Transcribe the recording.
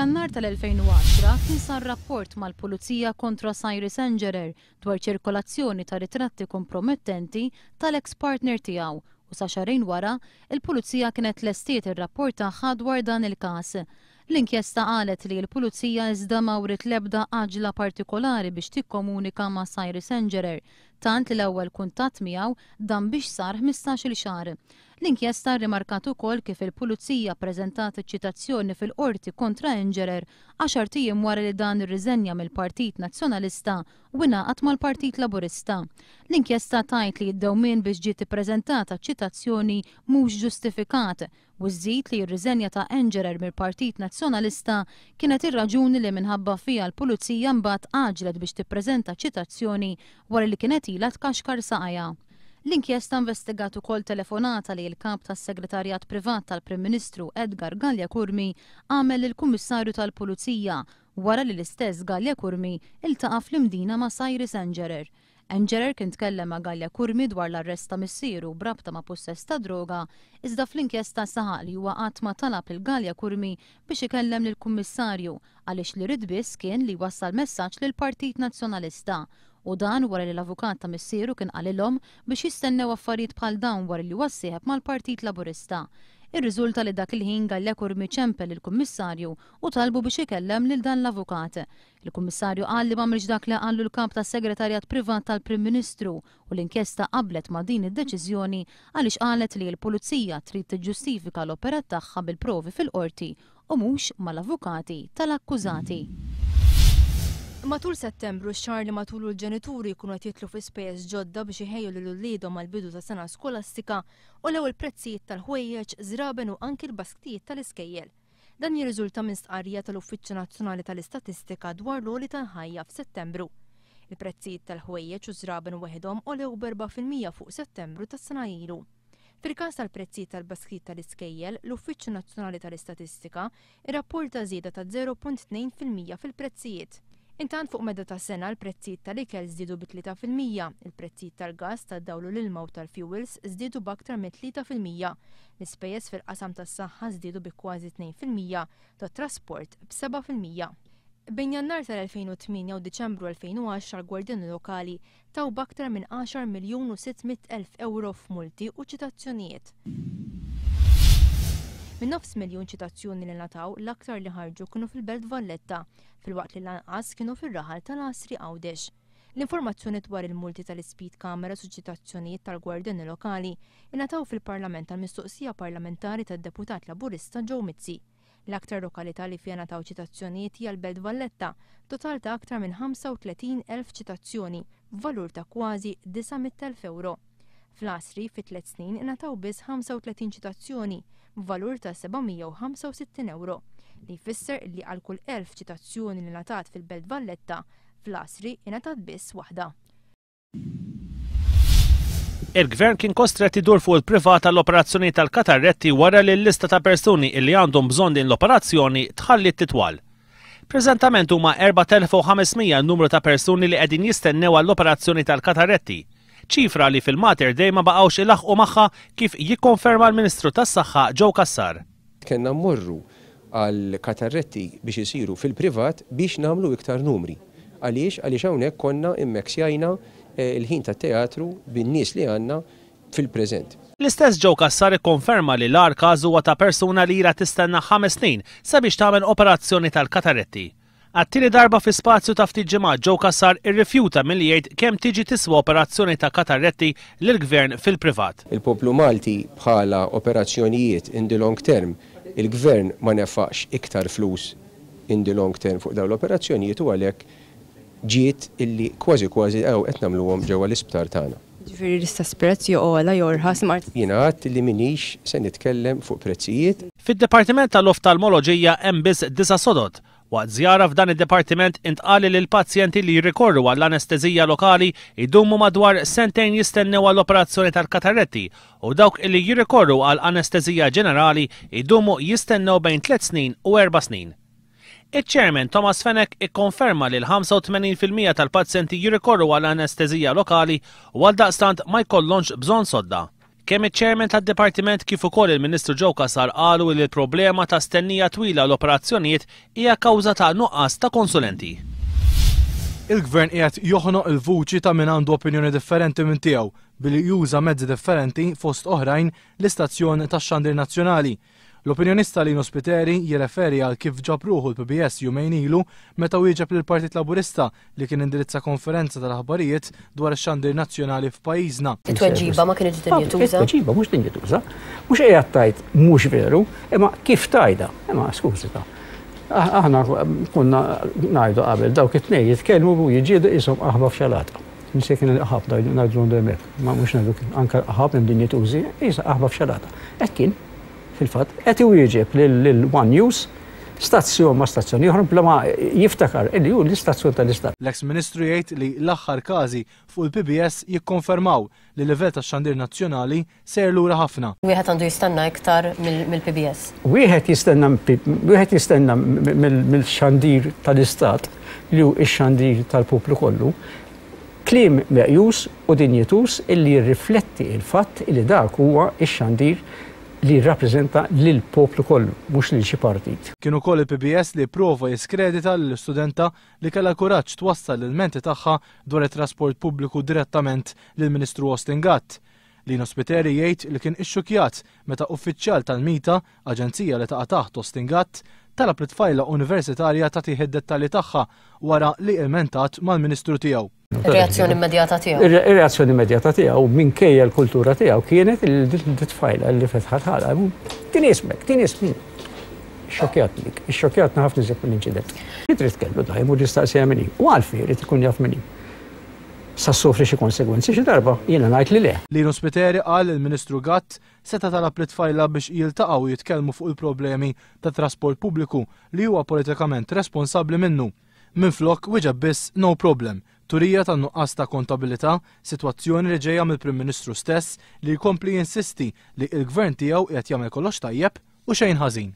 F'Jannar tal-2010 kien sar rapport mal-Pulizija kontra Cyrus Engerer dwar ċirkolazzjoni ta' ritratti kompromettenti tal-ex partner tiegħu u sa xarejn wara il-Pulizija kienet lestiet ir-rapport tagħha dwar dan il-każ. L-inkjesta qalet li l-Pulizija iżda ma writ l-ebda għaġla partikolari biex tikkomunika ma' Cyrus Engerer, tant li l-ewwel kuntatt miegħu dan biex sar 15-il xahar. L-inkjesta rrimarkat ukoll kif il-Pulizija ppreżentat iċ-ċitazzjoni fil-qorti kontra Engerer 10 ijiem wara li dan irriżenja mill-Partit Nazzjonalista u ingħaqad mal-Partit Laburista. L-inkjesta tajt li d-dewmien biex ġiet ippreżentata ċitazzjoni mhux ġustifikat u żżid li r-riżenja ta' Engerer mill-Partit Nazzjonalista kienet ir-raġuni li minħabba fiha l-Pulizija mbagħad għaġlet biex tippreżenta ċitazzjoni wara li kienet ilha tkaxkar saqajja. L-inkjesta investigat ukoll telefonata li l-kap tas-Segretarjat Privat tal-Prim Ministru Edgar Gallia Kurmi għamel lill-Kummissarju tal-Pulizija wara li l-istess Gallia Kurmi iltaqa' fl-imdina ma' Cyrus Engerer. Engerer kien tkellem ma' Gallia Kurmi dwar l-arrest ta' missieru brabta ma' possess ta' droga, iżda fl-inkjesta saħaq li huwa qatt ma talab lil Gallia Kurmi biex ikellem lill-Kummissarju għaliex li rid biss kien li wassal messaġġ lill-Partit Nazzjonalista. U dan wara li l-avukat ta' missieru kien qalilhom biex jistennew affarijiet bħal dawn wara li wassieħeb mal-Partit Laburista. Ir-riżulta li dak il-ħin Gallia Kurmi ċempel il-Kummissarju u talbu biex ikellem lil dan l-avukat. Il-Kummissarju qal li m'għamilx dak li qallu l-kap tas-Segretarjat Privat tal-Prim Ministru u l-inkjesta qablet ma' din id-deċiżjoni għaliex qalet li l-Pulizija trid tiġġustifika l-operat tagħha bil-provi fil-qorti u mhux mal-avukati tal-akkużati. Matul Settembru x-xahar li matulu l-ġenituri jkunu qed jitlu fi spejjeż ġodda biex iħejju lil uliedhom mal-bidu ta' sena skolastika u l-ewwel prezzijiet tal-ħwejjeġ żraben u anki l-basktijiet tal-iskejjel. Dan jirriżulta minn stqarrija tal-Uffiċċju Nazzjonali tal-Istatistika dwar l-għoli tal-ħajja f'Settembru. Il-prezzijiet tal-ħwejjeġ u żraben waħedhom għolew b'4% fuq Settembru tas-sena ilu. Fil-każ tal-prezzijiet tal-basktijiet tal-iskejjel, l-Uffiċċju Nazzjonali tal-Istatistika irrapporta żieda ta' 0.2% fil-prezzijiet. Intant fuq medda ta' sena l-prezzijiet tal-ikel żdiedu b'3%, il-prezzijiet tal-gass tad-dawl u l-ilma u tal-fuels żdiedu b'aktar minn 3%, l-ispejjeż fil-qasam tas-saħħa żdiedu bi kważi 2%, tat-trasport b'7%. Bejn Jannar tal-2008 u Diċembru 2010 l-Gwardjani Lokali taw b'aktar minn 10,600,000 euro f'multi u ċitazzjonijiet. Min 900,000 ċitazzjoni li nataw l-aktar li ħarġu kienu fil-Belt Valletta, fil-waqt li l-anqas kienu fir-raħal tal-Asri Għawdex. L-informazzjoni dwar il-multi tal-Speed Cameras u ċitazzjonijiet tal-Gwardjani Lokali ingħataw fil-Parlament tal-Mistoqsija Parlamentari tad-Deputat Laburista Joe Mizzi. L-aktar lokalità li fija nataw ċitazzjonijiet hija l-Belt Valletta, total ta' aktar minn 35,000 ċitazzjoni, b'valur ta' kważi 900,000 euro. Fl-Asri fi 3 snin ingħataw biss 35 ċitazzjoni, b'valur ta' 765 euro, li jfisser li għal kull 1000 ċitazzjoni li ngħatat fil-Belt Valletta, fl-Asri ingħatat biss waħda. Il-Gvern kien kostret idur fuq il-privat tal-operazzjoni tal-katarretti wara li l-lista ta' persuni illi għandhom bżonn din l-operazzjoni tħalli titwal. Preżentament huma 4,500 n-numru ta' persuni li qegħdin jistennew għall-operazzjoni tal-katarretti. ċifra li fil-Mater Dei ma baqgħux ilaħqu magħha kif jikkonferma l-Ministru tas-Saħħa Joe Cassar. Kenna mmorru għal katarretti biex isiru fil-privat biex nagħmlu iktar numri. Għaliex hawnhekk konna immeksjajna il-ħin tat-teatru bin-nies li għandna fil-preżent. L-istess Joe Cassar ikkonferma li l-ar każ huwa ta' persuna li ilha tistenna 5 snin sabiex tagħmel operazzjoni tal-katarretti. Għattili darba fi spazju ta' ftit ġimgħat Joe Cassar irrifjuta milli jgħid kemm tiġi tiswa operazzjoni ta' katarretti lill-Gvern fil-privat. Il-poplu Malti bħala operazzjonijiet in the long term, il-Gvern ma nefaqx iktar flus in the long term fuq dawn l-operazzjonijiet u għalhekk ġiet illi kważi qed nagħmluhom ġewwa l-isptar tagħna. Ġifieri l-istess prezz joqgħola jorħas mart. Jiena għadt li minix se nitkellem fuq prezzijiet. Fid-Dipartiment tal-Oftalmoloġija hemm biss 9 sodod. Waqt żjara f'dan id-dipartiment intqali lil pazjenti li jirrikorru għall-anesteżija lokali jdumu madwar 2 sentejn jistennew għall-operazzjoni tal-katarretti u dawk li jirrikorru għall-anesteżija ġenerali jdumu jistennew bejn 3 snin u 4 snin. Iċ-Chairman Thomas Fenech ikkonferma li l-85% tal-pazjenti jirrikorru għall-anesteżija lokali u għaldaqstant ma jkollhomx bżonn sodda. Kemm iċ-Chairman tad-Dipartiment kif ukoll il-Ministru Joe Cassar qalu li l-problema ta' stennija twila l-operazzjonijiet hija kawża ta' nuqqas ta' konsulenti. Il-Gvern qiegħed joħnoq il-vuċi ta' min għandu opinjoni differenti minn tiegħu billi juża mezzi differenti fost oħrajn l-istazzjon tax-Xandir Nazzjonali. L-opinjonista Lino Spiteri jirreferi għal kif ġab ruħu l-PBS jumejn ilu meta wieġeb lill-Partit Laburista li kien indirizza konferenza tal-aħbarijiet dwar ix-Xandir Nazzjonali f'pajjiżna. It-tweġiba ma kienx din jituża? It-tweġiba mhux din jituża. Mhux qiegħed tajt mhux veru, imma kif tajda. Imma skużita. Aħna kunna ngħidu qabel dawk it-tnejn jitkellmu u jiġiedu ishom aħba f'xalata. Nisek kien aħab ngħidu hemmhekk, ma mhux ngħidu anke aħab hemm din jitużi, isa aħba f'xalata. Hekk kien fil-fatt qed iwieġeb lil One News stazzjon ma' stazzjoni oħra bla ma jiftakar illi hu l-istazzjon tal-istat. L-ex-Ministru jgħid li l-aħħar każi fuq il-PBS jikkonfermaw li livell tax-Xandir Nazzjonali ser lura ħafna. Wieħed għandu jistenna iktar mill-PBS. Wieħed jistenna mill-Xandir tal-Istat li hu x-Xandir tal-poplu kollu kliem meqjus u dinjetus illi jirrifletti il-fatt illi dak huwa x-Xandir li jirrappreżenta lil poplu kollu, mhux lil xi partit. Kien ukoll il-PBS li prova jiskredita lill-istudenta li kellha kuraġġ twassal l-menti tagħha dwar it-trasport pubbliku direttament lill-Ministru Austin Gatt. Lino Spiteri jgħid li kien ixxukjat meta uffiċjal tal-Mita, aġenzija li taqa' taħt Austin Gatt, talab li tfajla universitarja tagħti id-dettalji tagħha wara li ilmentat mal-Ministru tiegħu. Ir-reazzjoni immedjata tiegħu. Ir-reazzjoni immedjata tiegħu minkejja l-kultura tiegħu kienet il-tfajla li fetħat ħala. Tin ismek. Xokjatni ħafna iżjed mill-inċident. Trid kellu da jmur jistaqsija minni. U għalfejn irid ikun jaf minni. Sa sofri xi konsegwenzi xi darba jiena ngħid li le. Lino Spiteri qal il-Ministru Gatt seta talab li tfajla biex jiltaqgħu jitkellmu fuq il-problemi tat trasport pubbliku li huwa politikament responsabbli minnu. Minflok wieġeb biss no problem. Turija ta' nuqqas ta' kontabilità, sitwazzjoni li ġejja mill-Prim Ministru stess li jkompli jinsisti li l-Gvern tiegħu qed jagħmel kollox tajjeb u xejn ħażin.